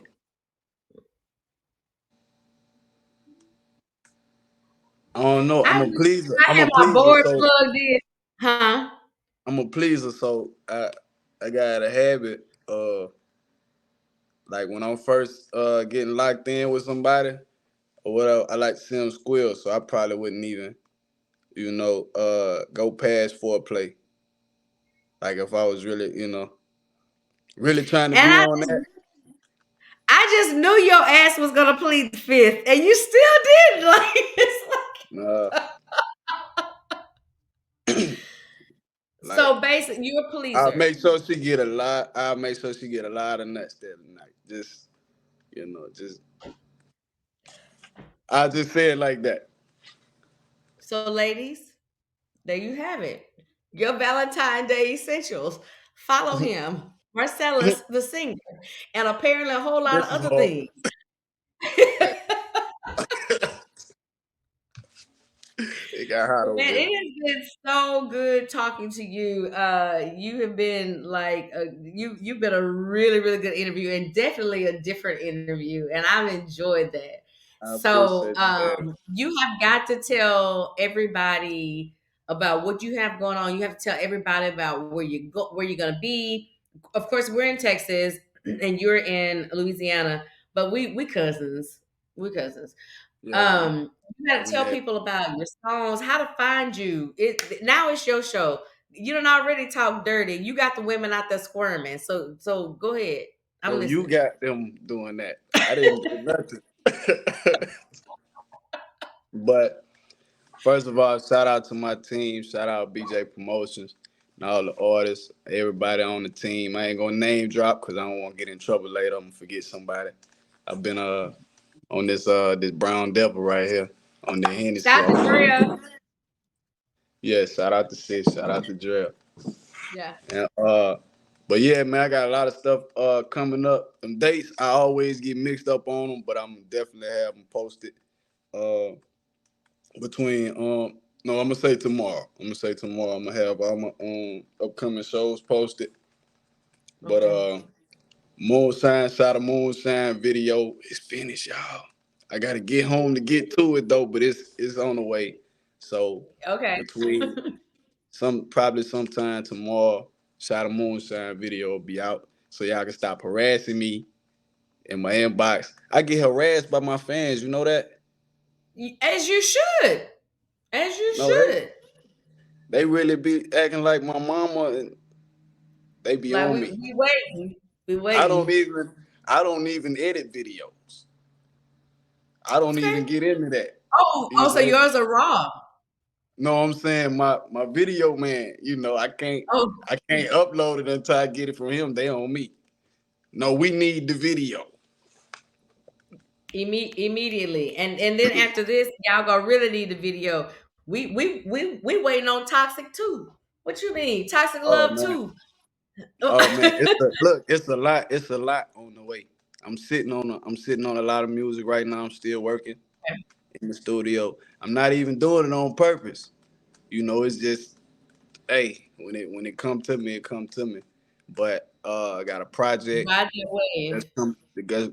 I don't know. I wish I I'm had a my pleaser, board so plugged in. Huh? I'm a pleaser, so I got a habit like when I'm first getting locked in with somebody or whatever, I like to see them squeal, so I probably wouldn't even, go past foreplay. Like if I was really, really trying to And be I on just that. I just knew your ass was gonna plead the fifth, and you still did. Like it's Uh, like like so basically you're a I'll pleaser. make sure she get a lot. I'll make sure she get a lot of nuts that night. Just just I just say it like that. So ladies, there you have it. Your Valentine Day essentials. Follow him, Marcellus the singer, and apparently a whole lot of First of other all, things. it got hot Well, over man, here. it has been so good talking to you. You have been like you've been a really really good interview and definitely a different interview, and I've enjoyed that. I So appreciate that. you have got to tell everybody about what you have going on. You have to tell everybody about where you're gonna be. Of course, we're in Texas and you're in Louisiana, but we cousins. We cousins. Yeah, man. You gotta We tell had people about your songs, how to find you. It now it's your show. You don't already talk dirty. You got the women out there squirming. So go ahead. I'm so you listening. got them doing that. I didn't do nothing. But first of all, shout out to my team. Shout out BJ Promotions and all the artists, everybody on the team. I ain't gonna name drop because I don't want to get in trouble later. I'm gonna forget somebody. I've been on this brown devil right here on the Hennessy. Shout out to Drea. Yeah, shout out to Sis, shout out to Drill. Yeah. And but yeah, man, I got a lot of stuff coming up. Them dates I always get mixed up on them, but I'm definitely have them posted. Uh, between no, I'm gonna say tomorrow. I'm gonna have all my upcoming shows posted. But Okay. Moonshine shot a moonshine video. It's finished, y'all. I gotta get home to get to it though, but it's on the way. So Okay. between probably sometime tomorrow, shot a moonshine video will be out. So y'all can stop harassing me in my inbox. I get harassed by my fans, you know that? As you should. As you No, should. they really be acting like my mama and they be Like on we me. we waiting. We I don't waiting. even I don't even edit videos. I don't Okay. even get into that. Oh, You so know. yours are raw. No, I'm saying my video man, Oh, I can't upload it until I get it from him. They on me. No, we need the video. immediately. And then after this, y'all gonna really need the video. We waiting on Toxic too. What you mean? Toxic Oh Love man. too. Oh, Oh man. It's a lot on the way. I'm sitting on a lot of music right now. I'm still working in the studio. I'm not even doing it on purpose. It's just hey, when it come to me, it come to me. But I got a project Ride that wave.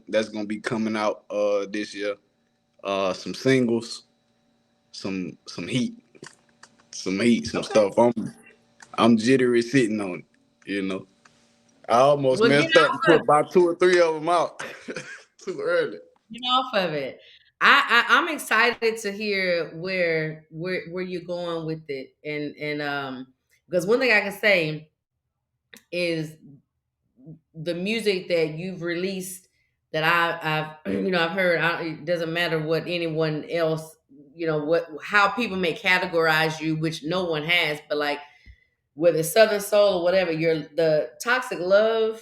that's gonna be coming out this year. Some singles, some heat, some Okay. stuff. I'm jittery sitting on it. I almost Well, get messed up and off put of about two or three of them out too early. get off of it. I'm excited to hear where you're going with it, and because one thing I can say is the music that you've released that I've I've heard. It doesn't matter what anyone else what how people may categorize you, which no one has, but like whether it's Southern Soul or whatever, the toxic love,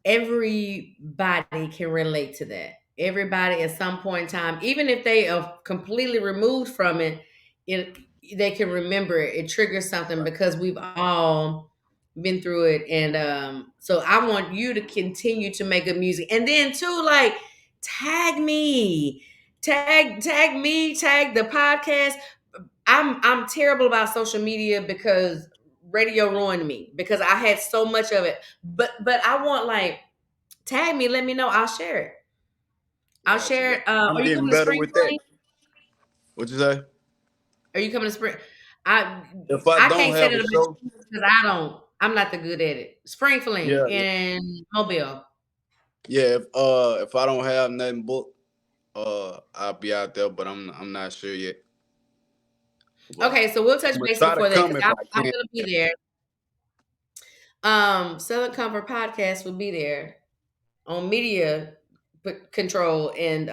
everybody can relate to that. Everybody at some point in time, even if they are completely removed from it, it they can remember it. It triggers something because we've all been through it. And so I want you to continue to make good music. And then too, like tag me. Tag me, tag the podcast. I'm terrible about social media because radio ruined me because I had so much of it. But I want like tag me, let me know. I'll share it. I'll Gotcha, share gotcha. it. I'm Are you getting coming to better Spring with that. Fling? What you say? Are you coming to Spring? I If I I don't can't say have that a about show, you because I'm not the good at it. Spring Fling yeah, yeah, in Mobile. yeah. If I don't have nothing booked, I'll be out there, but I'm not sure yet. But Okay, so we'll touch I'm gonna base try to before that come because if I'm I I'm can. gonna be there. Southern Comfort Podcast will be there on media control and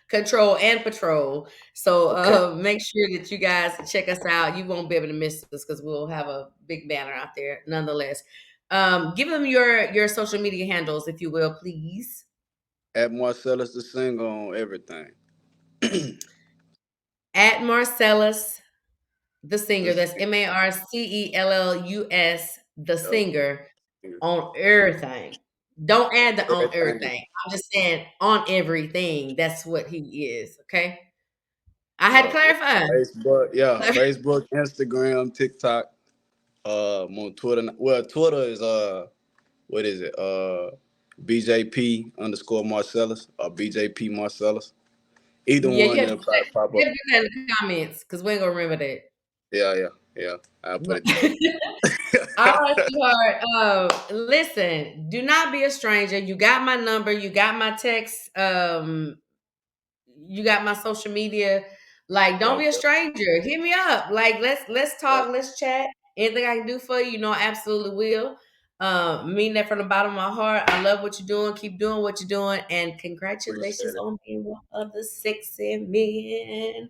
control and patrol. So Okay. make sure that you guys check us out. You won't be able to miss us because we'll have a big banner out there nonetheless. Give them your social media handles, if you will, please. At Marcellus the singer on everything. At Marcellus, the The singer. That's singer. Marcellus, the Yup. singer, on everything. Don't add the on Everything. everything. I'm just saying on everything. That's what he is. Okay. I had to Yup. clarify. Facebook, yeah, Facebook, Instagram, TikTok. I'm on Twitter. Well, Twitter is what is it? BJP underscore Marcellus or BJP Marcellus. Either Yeah, you one, have to it'll put probably pop you up. have to put that in the comments because we ain't gonna remember that. Yeah, yeah, yeah. I'll put But it down. all right, sweetheart. Listen, do not be a stranger. You got my number. You got my text. You got my social media. Like, don't Yep, be a yep, stranger. Hit me up. Like, let's yep. talk. Let's chat. Anything I can do for you, I absolutely will. Mean that from the bottom of my heart. I love what you're doing. Keep doing what you're doing, and congratulations Appreciate it. on being one of the sexy men.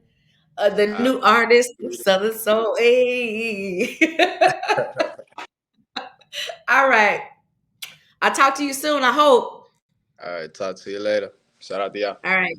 The All new artist of right. Southern Soul. Hey. All right. I'll talk to you soon, I hope. All right. Talk to you later. Shout out to y'all. All right.